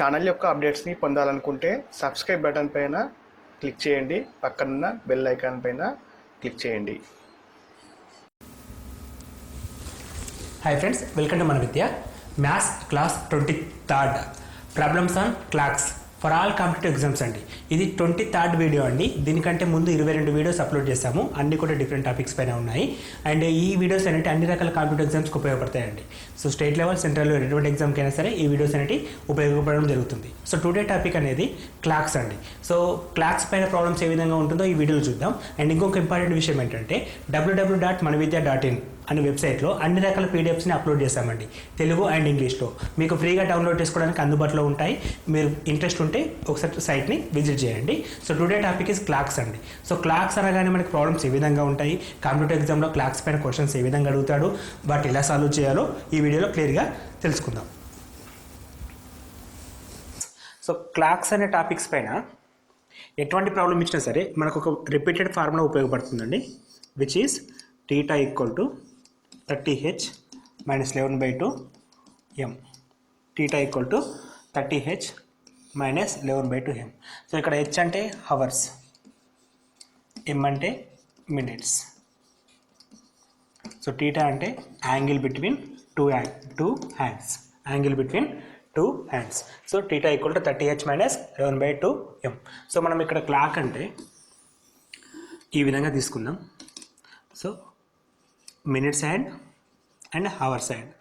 Channel యొక్క అప్డేట్స్ని పొందాలనుకుంటే subscribe button పైన క్లిక్ చేయండి, పక్కనున్న బెల్ ఐకాన్ పైన క్లిక్ చేయండి. హాయ్ ఫ్రెండ్స్, వెల్కమ్ టు మన Vidya maths class 23rd problems on clocks for all competitive exams అండి. ఇది 23rd వీడియో అండి. దీనికంటే ముందు 22 వీడియోస్ అప్లోడ్ చేశాము, అన్ని కూడా డిఫరెంట్ టాపిక్స్ పైన ఉన్నాయి. అండ్ ఈ వీడియోస్ అనేవి అన్ని రకాల కాంపిటేటివ్ ఎగ్జామ్స్కి ఉపయోగపడతాయండి. So state level, central level ఎటువంటి ఎగ్జామ్కి అయినా సరే ఈ వీడియోస్ అనేవి ఉపయోగపడడం జరుగుతుంది. సో టుడే టాపిక్ అనేది క్లాక్స్ అండి. సో క్లాక్స్ పైన ప్రాబ్లమ్స్ ఏ విధంగా ఉంటుందో ఈ వీడియోలో చూద్దాం. అండ్ ఇంకొక ఇంపార్టెంట్ విషయం ఏంటంటే www.manavidya.in అనే వెబ్సైట్లో అన్ని రకాల పీడిఎఫ్స్ని అప్లోడ్ చేశామండి, తెలుగు అండ్ ఇంగ్లీష్లో. మీకు ఫ్రీగా డౌన్లోడ్ చేసుకోవడానికి అందుబాటులో ఉంటాయి. మీరు ఇంట్రెస్ట్ ఉంటే ఒకసారి సైట్ని విజిట్ చేయండి. So today topic is clocks అండి. సో క్లాక్స్ అనగానే మనకి ప్రాబ్లమ్స్ ఏ విధంగా ఉంటాయి, కాంపిటేటివ్ ఎగ్జామ్లో క్లాక్స్ పైన క్వశ్చన్స్ ఏ విధంగా అడుగుతాడు, వాటి ఎలా సాల్వ్ చేయాలో ఈ వీడియోలో క్లియర్గా తెలుసుకుందాం. సో క్లాక్స్ అనే టాపిక్స్ పైన ఎటువంటి ప్రాబ్లం ఇచ్చినా సరే మనకు ఒక రిపీటెడ్ ఫార్ములా ఉపయోగపడుతుందండి, which is θ = 30h - 11/2 m. θ = 30h - 11/2 m. So ఇక్కడ h అంటే హవర్స్, m అంటే మినిట్స్. సో θ అంటే angle between two hands, angle between two hands. So θ = 30h - 11/2 m. So మనం ఇక్కడ క్లాక్ అంటే ఈ విధంగా తీసుకుందాం. So minutes hand and hours hand.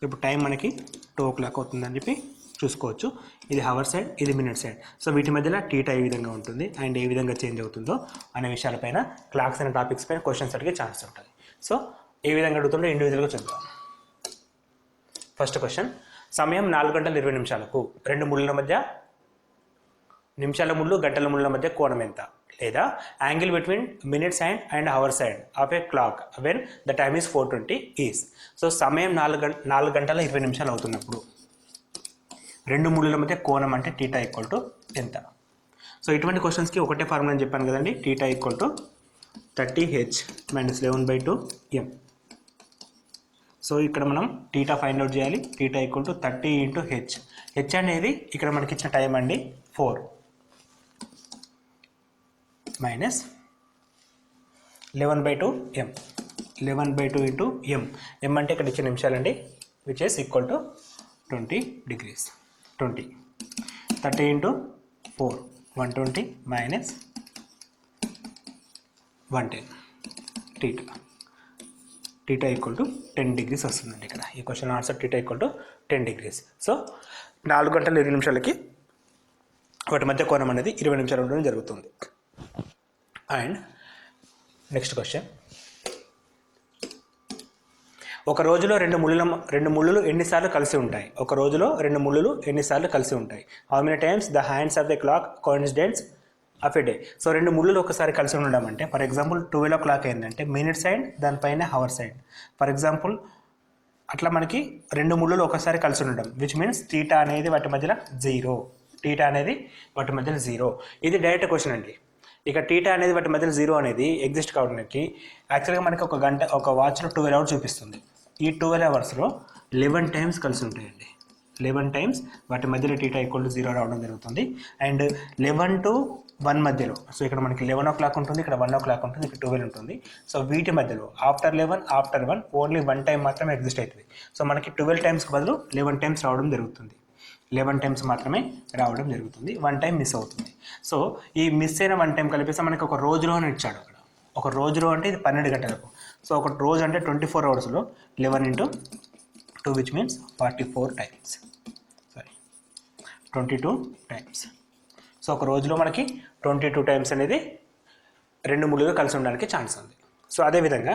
ఇప్పుడు టైం మనకి 2 o'clock అవుతుందని చెప్పి చూసుకోవచ్చు. ఇది హవర్స్ హ్యాండ్, ఇది మినిట్స్ హ్యాండ్. సో వీటి మధ్యలో θ ఏ విధంగా ఉంటుంది అండ్ ఏ విధంగా చేంజ్ అవుతుందో అనే విషయాలపైన క్లాక్స్ అనే టాపిక్స్ పైన క్వశ్చన్స్ అడిగే ఛాన్స్ ఉంటుంది. సో ఏ విధంగా అడుగుతుందో ఇండివిజువల్గా చూద్దాం. ఫస్ట్ క్వశ్చన్, సమయం 4:20 రెండు ముళ్ళ మధ్య, నిమిషాల ముళ్ళు గంటల ముళ్ళ మధ్య కోణం ఎంత, లేదా angle between minutes hand and hours hand of a clock when the time is 4:20 is. So సమయం 4:20 అవుతున్నప్పుడు రెండు ముళ్ళ మధ్య కోణం అంటే θ = ఎంత. సో ఇటువంటి క్వశ్చన్స్కి ఒకటే ఫార్ములా అని చెప్పాను కదండి, θ = 30h - 11/2 m. సో ఇక్కడ మనం θ ఫైండ్ అవుట్ చేయాలి. θ = 30 × h. h అనేది ఇక్కడ మనకి ఇచ్చిన టైం అండి 4 - 11/2 m. 11/2 × m. m అంటే ఇక్కడ ఇచ్చిన నిమిషాలండి, which is equal to 20 degrees. 20 30 × 4 120 - 110 θ = 10 degrees వస్తుందండి. ఇక్కడ ఈ క్వశ్చన్ ఆన్సర్ θ = 10 degrees. సో 4:20 వాటి మధ్య కోణం అనేది 20 నిమిషాలు ఉండడం జరుగుతుంది. అండ్ నెక్స్ట్ క్వశ్చన్, ఒక రోజులో రెండు ముళ్ళులు ఎన్నిసార్లు కలిసి ఉంటాయి? ఒక రోజులో రెండు ముళ్ళులు ఎన్నిసార్లు కలిసి ఉంటాయి? How many times the hands of the clock coincidence of a day. So రెండు ముళ్ళులు ఒకసారి కలిసి ఉండడం అంటే, ఫర్ ఎగ్జాంపుల్ 12 o'clock అయిందంటే మినిట్స్ అండ్ దానిపైన హవర్స్ అండ్, ఫర్ ఎగ్జాంపుల్ అట్లా మనకి రెండు ముళ్ళులు ఒకసారి కలిసి ఉండడం, విచ్ మీన్స్ θ అనేది వాటి మధ్యలో 0. θ అనేది వాటి మధ్యలో 0. ఇది డైరెక్ట్ క్వశ్చన్ అండి. ఇక θ అనేది వాటి మధ్యలో 0 అనేది ఎగ్జిస్ట్ కావడానికి యాక్చువల్గా మనకి ఒక వాచ్లో 12 hours చూపిస్తుంది. ఈ 12 hoursలో 11 times కలిసి ఉంటాయండి. 11 times వాటి మధ్యలో θ = 0 రావడం జరుగుతుంది. అండ్ 11 to 1 మధ్యలో, సో ఇక్కడ మనకి 11 o'clock ఉంటుంది, ఇక్కడ 1 o'clock ఉంటుంది, ఇక్కడ 12 ఉంటుంది. సో వీటి మధ్యలో ఆఫ్టర్ 11 ఆఫ్టర్ 1 ఓన్లీ 1 time మాత్రమే ఎగ్జిస్ట్ అవుతుంది. సో మనకి 12 timesకి బదులు 11 times రావడం జరుగుతుంది. 11 times మాత్రమే రావడం జరుగుతుంది, 1 time మిస్ అవుతుంది. సో ఈ మిస్ అయిన 1 time కలిపిస్తే మనకి ఒక రోజులో అని ఇచ్చాడు. అక్కడ ఒక రోజులో అంటే ఇది 12 గంటలకు. సో ఒక రోజు అంటే 24 hoursలో 11 × 2 which means 44 times. 22 times. So ఒక రోజులో మనకి 22 times అనేది రెండు ముళ్ళులు కలిసి ఉండడానికి ఛాన్స్ ఉంది. సో అదేవిధంగా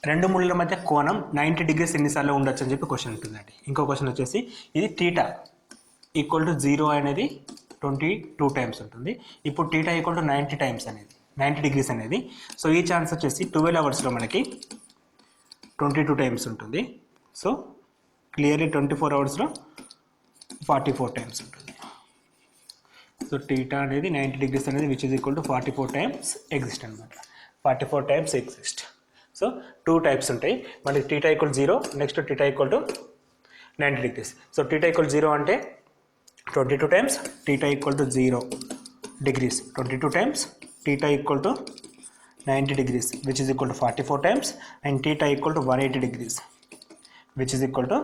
రెండు ముళ్ళ మధ్య కోణం 90 degrees ఎన్నిసార్లు ఉండొచ్చు అని చెప్పి క్వశ్చన్ ఉంటుందండి. ఇంకో క్వశ్చన్ వచ్చేసి ఇది θ = 0 అనేది 22 times ఉంటుంది. ఇప్పుడు θ = 90 times అనేది 90 degrees అనేది. సో ఈ ఛాన్స్ వచ్చేసి 12 hoursలో మనకి 22 times ఉంటుంది. సో క్లియర్లీ 24 hoursలో 44 times ఉంటుంది. సో θ అనేది 90 degrees అనేది which is equal to 44 times exist అనమాట. 44 times ఎగ్జిస్ట్. సో 2 types ఉంటాయి. మనకి θ = 0, next θ = 90 degrees. So theta equal 0 అంటే 22 times theta equal to 0 degrees. 22 times theta equal to 90 degrees, which is equal to 44 times, and theta equal to 180 degrees, which is equal to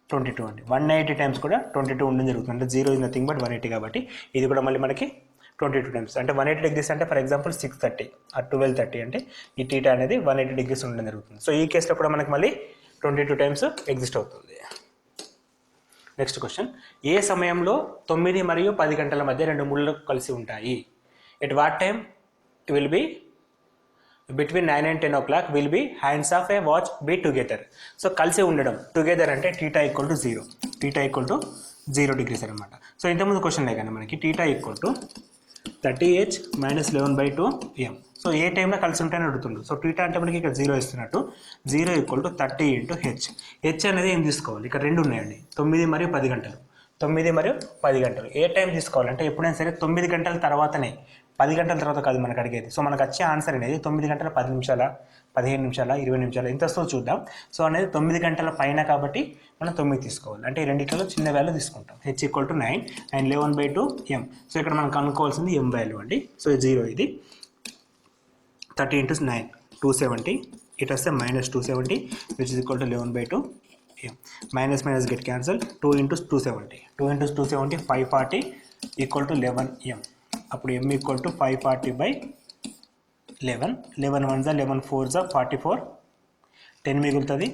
22 అండి. 180 times కూడా 22 ఉండడం జరుగుతుంది. అంటే 0 is nothing but 180 కాబట్టి ఇది కూడా మళ్ళీ మనకి 22 టైమ్స్. అంటే 180 డిగ్రీస్ అంటే ఫర్ ఎగ్జాంపుల్ 630 ఆ 1230 అంటే ఈ టీటా అనేది 180 డిగ్రీస్ ఉండడం జరుగుతుంది. సో ఈ కేసులో కూడా మనకి మళ్ళీ 22 టైమ్స్ ఎగ్జిస్ట్ అవుతుంది. నెక్స్ట్ క్వశ్చన్, ఏ సమయంలో 9 మరియు 10 గంటల మధ్య రెండు ముళ్ళు కలిసి ఉంటాయి? At what time will be between 9 and 10 o'clock will be hands of a watch be together. So కలిసి ఉండడం టుగెదర్ అంటే theta equal to 0, theta equal to 0 degrees అనమాట. సో ఇంతకుముందు క్వశ్చన్ లేకనే మనకి theta equal to 30h minus 11/2 m. So ఏ టైంలో కలిసి ఉంటాయని అడుగుతుండు. సో టీటా అంటే మనకి ఇక్కడ 0 ఇస్తున్నట్టు 0 equal to 30 into h. H అనేది ఏం తీసుకోవాలి? ఇక్కడ రెండు ఉన్నాయండి, 9 మరియు 10 గంటలు. 9 మరియు 10 గంటలు ఏ టైం తీసుకోవాలంటే ఎప్పుడైనా సరే 9 గంటల తర్వాతనే, 10 గంటల తర్వాత కాదు మనకు అడిగేది. సో మనకు వచ్చే ఆన్సర్ అనేది 9 గంటల 10 నిమిషాల, 15 నిమిషాల, 20 నిమిషాలు ఎంత వస్తుందో చూద్దాం. సో అనేది 9 గంటల పైన కాబట్టి మనం 9 తీసుకోవాలి. అంటే రెండిట్లో చిన్న వాల్యూ తీసుకుంటాం. h equal to 9 and 11/2 m. So ఇక్కడ మనం కనుక్కోవాల్సింది m వాల్యూ అండి. సో 0 ఇది 30 into 9 270, ఇట్ వస్తే -270 which is equal to 11/2 m. Minus minus get cancel, 2 into 270, 2 into 270 540 equal to 11 m. అప్పుడు m equal to 540/11, 11 1s 11 4s 44, 10 మిగులుతుంది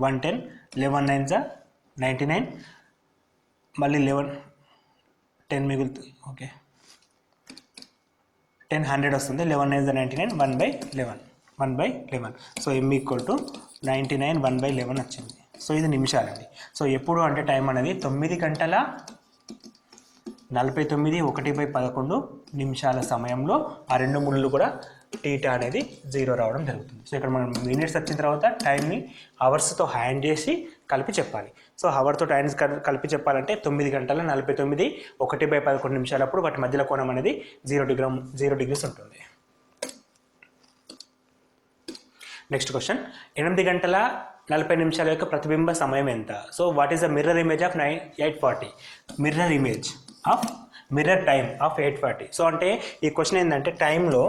110, 11 9s 99, మళ్ళీ 11 10 మిగులుతుంది. Okay 10 100 వస్తుంది, 11 9s 99, 1/11. So m equal to 99 1/11 వచ్చింది. So ఇది నిమిషాలండి. సో ఎప్పుడు అంటే టైం అనేది 9 గంటల 49 1/11 నిమిషాల సమయంలో ఆ రెండు ముళ్ళు కూడా టీటా అనేది 0 రావడం జరుగుతుంది. సో ఇక్కడ మనం మినిట్స్ వచ్చిన తర్వాత టైంని అవర్స్తో హ్యాండ్ చేసి కలిపి చెప్పాలి. సో అవర్తో టైమ్స్ కలిపి చెప్పాలంటే 9 గంటల 49 1/11 నిమిషాలప్పుడు వాటి మధ్యలో కోణం అనేది 0 degrees ఉంటుంది. నెక్స్ట్ క్వశ్చన్, 8 గంటల 40 నిమిషాల యొక్క ప్రతిబింబ సమయం ఎంత? So what is the mirror image of 840? Mirror image of mirror time of 840. So అంటే ఈ క్వశ్చన్ ఏంటంటే టైంలో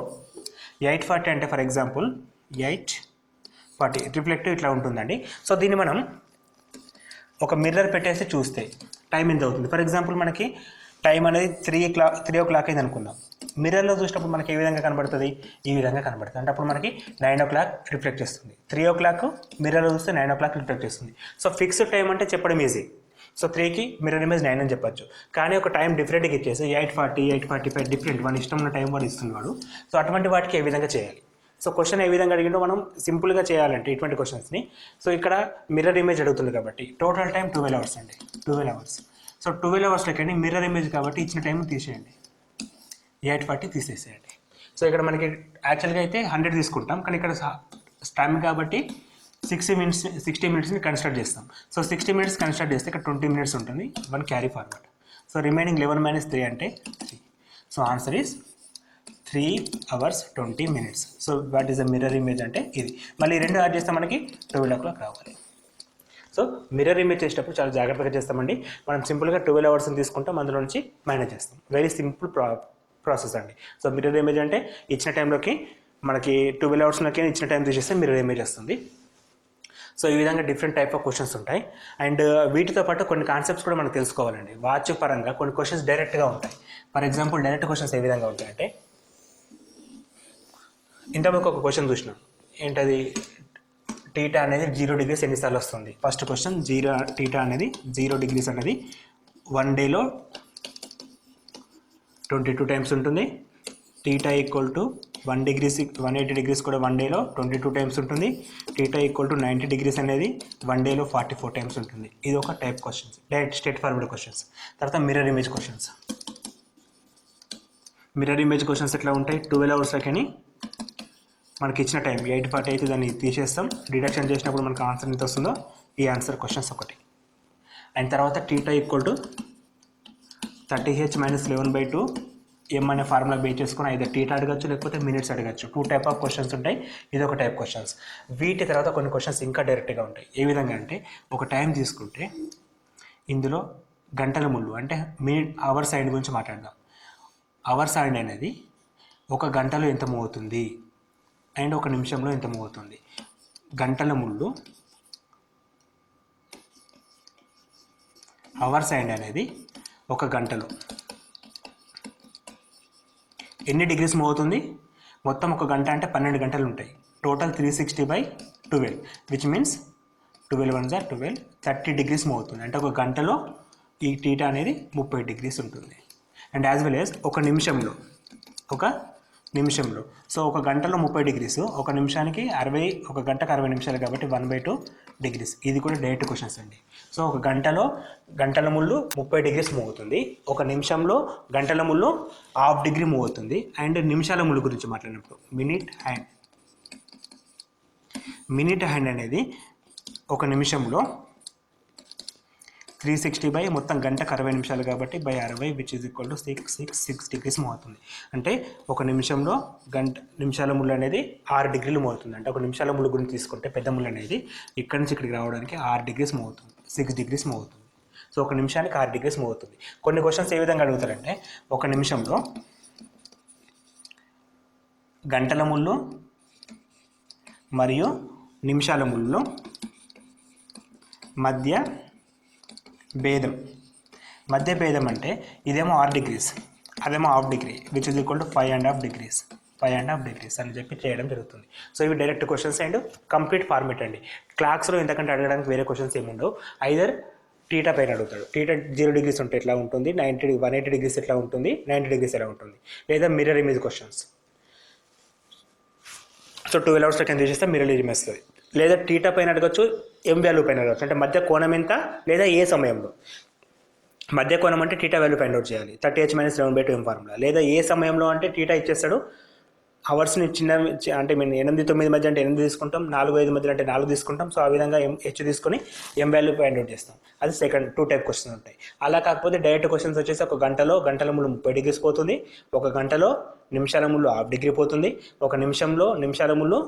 840 అంటే ఫర్ ఎగ్జాంపుల్ 840 రిఫ్లెక్టివ్ ఇట్లా ఉంటుందండి. సో దీన్ని మనం ఒక మిర్రర్ పెట్టేసి చూస్తే టైం ఎంత అవుతుంది? ఫర్ ఎగ్జాంపుల్ మనకి టైం అనేది 3 o'clock అయింది అనుకుందాం. మిర్రర్లో చూసినప్పుడు మనకి ఏ విధంగా కనబడుతుంది? ఈ విధంగా కనబడుతుంది. అంటే అప్పుడు మనకి 9 o'clock రిఫ్లెక్ట్ చేస్తుంది. 3 o'clock మిర్రర్లో చూస్తే 9 o'clock రిఫ్లెక్ట్ చేస్తుంది. సో ఫిక్స్డ్ టైం అంటే చెప్పడం ఈజీ. సో 3కి మిర్రర్ ఇమేజ్ 9 అని చెప్పొచ్చు. కానీ ఒక టైం డిఫరెంట్గా ఇచ్చేసి 840 845 డిఫరెంట్ మన ఇష్టం ఉన్న టైం వాడు ఇస్తున్నాడు. సో అటువంటి వాటికి ఏ విధంగా చేయాలి? సో క్వశ్చన్ ఏ విధంగా అడిగిండో మనం సింపుల్గా చేయాలంటే ఇటువంటి క్వశ్చన్స్ని. సో ఇక్కడ మిర్రర్ ఇమేజ్ అడుగుతుంది కాబట్టి టోటల్ టైం 12 hours అండి, 12 hours. సో 12 hoursలోకి మిర్రర్ ఇమేజ్ కాబట్టి ఇచ్చిన టైం తీసేయండి, 840 తీసేసేయండి. సో ఇక్కడ మనకి యాక్చువల్గా అయితే 100 తీసుకుంటాం, కానీ ఇక్కడ టైం కాబట్టి 60 minutesని కన్సిడర్ చేస్తాం. సో 60 minutes కన్సిడర్ చేస్తే ఇక్కడ 20 minutes ఉంటుంది, 1 క్యారీ ఫార్వర్డ్. సో రిమైనింగ్ 11 - 3 అంటే 3. So answer is 3 hours 20 minutes. So what is the mirror image అంటే ఇది. మళ్ళీ రెండు యాడ్ చేస్తే మనకి 12 o'clock రావాలి. సో మిర్రర్ ఇమేజ్ చేసేటప్పుడు చాలా జాగ్రత్తగా చేస్తామండి. మనం సింపుల్గా 12 hoursని తీసుకుంటాం, అందులో నుంచి మైనస్ చేస్తాం. వెరీ సింపుల్ ప్రాసెస్ అండి. సో మిర్రర్ ఇమేజ్ అంటే ఇచ్చిన టైంలోకి మనకి 12 hoursలోకి ఇచ్చిన టైం తీసేస్తే మిర్రర్ ఇమేజ్ వస్తుంది. సో ఈ విధంగా డిఫరెంట్ టైప్ ఆఫ్ క్వశ్చన్స్ ఉంటాయి. అండ్ వీటితో పాటు కొన్ని కాన్సెప్ట్స్ కూడా మనం తెలుసుకోవాలండి. వాచ్ పరంగా కొన్ని క్వశ్చన్స్ డైరెక్ట్గా ఉంటాయి. ఫర్ ఎగ్జాంపుల్ డైరెక్ట్ క్వశ్చన్స్ ఏ విధంగా ఉంటాయంటే, ఇంతవరకు ఒక క్వశ్చన్ చూసినాం, ఏంటది? టీటా అనేది 0 degrees ఎన్నిసార్లు వస్తుంది? ఫస్ట్ క్వశ్చన్, టీటా అనేది 0 degrees అనేది 1 dayలో 22 times ఉంటుంది. టీటా ఈక్వల్ టు 180 degrees కూడా 1 dayలో 22 times ఉంటుంది. టీటా ఈక్వల్ టు 90 degrees అనేది 1 dayలో 44 times ఉంటుంది. ఇది ఒక type questions, direct straightforward questions. తర్వాత mirror image questions. Mirror image questions ఎట్లా ఉంటాయి? 12 hoursలోకి మనకి ఇచ్చిన టైం 840 అయితే దాన్ని తీసేస్తాం. డిడక్షన్ చేసినప్పుడు మనకు ఆన్సర్ ఎంత వస్తుందో ఈ ఆన్సర్ క్వశ్చన్స్ ఒకటి. అండ్ తర్వాత theta equal to 30h - 11/2 m అనే ఫార్ములా బేస్ చేసుకుని అయితే టీటా అడగచ్చు, లేకపోతే మినిట్స్ అడగచ్చు. 2 type ఆఫ్ క్వశ్చన్స్ ఉంటాయి. ఇది ఒక టైప్ క్వశ్చన్స్. వీటి తర్వాత కొన్ని క్వశ్చన్స్ ఇంకా డైరెక్ట్గా ఉంటాయి. ఏ విధంగా అంటే, ఒక టైం తీసుకుంటే ఇందులో గంటల ముళ్ళు అంటే మినిట్ అవర్ సైడ్ గురించి మాట్లాడదాం. అవర్ సైడ్ అనేది ఒక గంటలో ఎంత మూవ్ అవుతుంది అండ్ ఒక నిమిషంలో ఎంత మూవ్ అవుతుంది. గంటల ముళ్ళు అవర్ సైడ్ అనేది ఒక గంటలో ఎన్ని డిగ్రీస్ మూవ్ అవుతుంది. మొత్తం ఒక గంట అంటే 12 గంటలు ఉంటాయి. Total 360/12 which means 12 1 12 30 degrees move అవుతుంది. అంటే ఒక గంటలో ఈ టీటా అనేది 30 డిగ్రీస్ ఉంటుంది. అండ్ యాజ్ వెల్ యాజ్ ఒక నిమిషంలో సో ఒక గంటలో 30 డిగ్రీస్, ఒక నిమిషానికి 60, ఒక గంటకు 60 నిమిషాలు కాబట్టి 1/2 డిగ్రీస్. ఇది కూడా డైరెక్ట్ క్వశ్చన్స్ అండి. సో ఒక గంటలో గంటల ముళ్ళు 30 డిగ్రీస్ మూవ్ అవుతుంది. ఒక నిమిషంలో గంటల ముళ్ళు 1/2 డిగ్రీ మూవ్ అవుతుంది. అండ్ నిమిషాల ముళ్ళు గురించి మాట్లాడినప్పుడు మినిట్ హ్యాండ్ అనేది ఒక నిమిషంలో 360 మొత్తం గంటకు 60 నిమిషాలు కాబట్టి 60 which is equal to 6 degrees move అవుతుంది. అంటే ఒక నిమిషంలో నిమిషాల ముళ్ళు అనేది 6 డిగ్రీలు మూవ్ అవుతుంది. అంటే ఒక నిమిషాల ముళ్ళు గురించి తీసుకుంటే పెద్ద ముళ్ళు అనేది ఇక్కడి నుంచి ఇక్కడికి రావడానికి 6 డిగ్రీస్ మూవ్ అవుతుంది, 6 డిగ్రీస్ మూవ్ అవుతుంది. సో ఒక నిమిషానికి 6 డిగ్రీస్ మూవ్ అవుతుంది. కొన్ని క్వశ్చన్స్ ఏ విధంగా అడుగుతారంటే ఒక నిమిషంలో గంటల ముళ్ళు మరియు నిమిషాల ముళ్ళు మధ్య భేదం అంటే ఇదేమో 6 డిగ్రీస్, అదేమో 1/2 degree which is equal to 5.5 degrees అని చెప్పి చేయడం జరుగుతుంది. సో ఇవి direct questions and complete format అండి. క్లాక్స్లో ఇంతకంటే అడగడానికి వేరే క్వశ్చన్స్ ఏమి ఉండవు. ఐదర్ టీటా పైన అడుగుతాడు. టీటా 0 డిగ్రీస్ ఉంటే ఎట్లా ఉంటుంది, 180 డిగ్రీస్ ఎట్లా ఉంటుంది, 90 డిగ్రీస్ ఎలా ఉంటుంది, లేదా mirror image questions. So 12 hours కింద చేస్తే మిర్రర్ ఇమేజ్ వస్తుంది. లేదా టీటా పైన అడగచ్చు, ఎం వాల్యూ పైన అడగచ్చు. అంటే మధ్య కోణం ఎంత, లేదా ఏ సమయంలో. మధ్య కోణం అంటే టీటా వాల్యూ ఫైండ్ అవుట్ చేయాలి, 30h - 11/2 ఫార్ములా. లేదా ఏ సమయంలో అంటే టీటా ఇచ్చేస్తాడు, అవర్స్ని అంటే మేము 8 9 మధ్య అంటే 8 తీసుకుంటాం, 4 5 మధ్య అంటే 4 తీసుకుంటాం. సో ఆ విధంగా హెచ్ తీసుకొని ఎం వాల్యూ ఫైండ్ అవుట్ చేస్తాం. అది సెకండ్ 2 టైప్ క్వశ్చన్స్ ఉంటాయి. అలా కాకపోతే డైరెక్ట్ క్వశ్చన్స్ వచ్చేసి ఒక గంటల ముళ్ళు 30 డిగ్రీస్ పోతుంది, ఒక గంటలో నిమిషాల ముళ్ళు 1/2 డిగ్రీ పోతుంది, ఒక నిమిషంలో నిమిషాల ముళ్ళు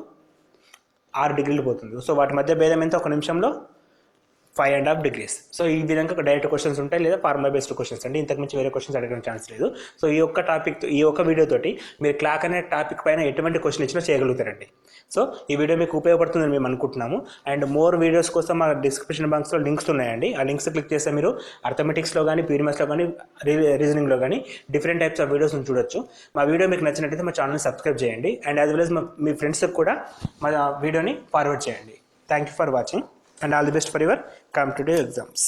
6 డిగ్రీలు పోతుంది. సో వాటి మధ్య భేదం ఎంత, ఒక నిమిషంలో 5.5 డిగ్రీస్. సో ఈ విధంగా డైరెక్ట్ క్వశ్చన్స్ ఉంటాయి, లేదా ఫార్ములా బేస్డ్ క్వశ్చన్స్ అండి. ఇంతకుమించి వేరే క్వశ్చన్స్ అడగడం ఛాన్స్ లేదు. సో ఈ ఒక్క వీడియోతోటి మీరు క్లాక్ అనే టాపిక్ పైన ఎటువంటి క్వశ్చన్ ఇచ్చినా చేయగలుగుతారండి. సో ఈ వీడియో మీకు ఉపయోగపడుతుందని మేము అనుకుంటున్నాము. అండ్ మోర్ వీడియోస్ కోసం మా డిస్క్రిప్షన్ బాక్స్లో లింక్స్ ఉన్నాయండి. ఆ లింక్స్ క్లిక్ చేస్తే మీరు అర్థమెటిక్స్లో కానీ, పీడిఎంఎస్లో కానీ, రీజనింగ్లో కానీ డిఫరెంట్ టైప్స్ ఆఫ్ వీడియోస్ చూడొచ్చు. మా వీడియో మీకు నచ్చినట్టయితే మా ఛానల్ని సబ్స్క్రైబ్ చేయండి. అండ్ యాజ్ వెల్ యాజ్ మీ ఫ్రెండ్స్కి కూడా మా వీడియోని ఫార్వర్డ్ చేయండి. Thank you for watching and all the best for your competitive exams.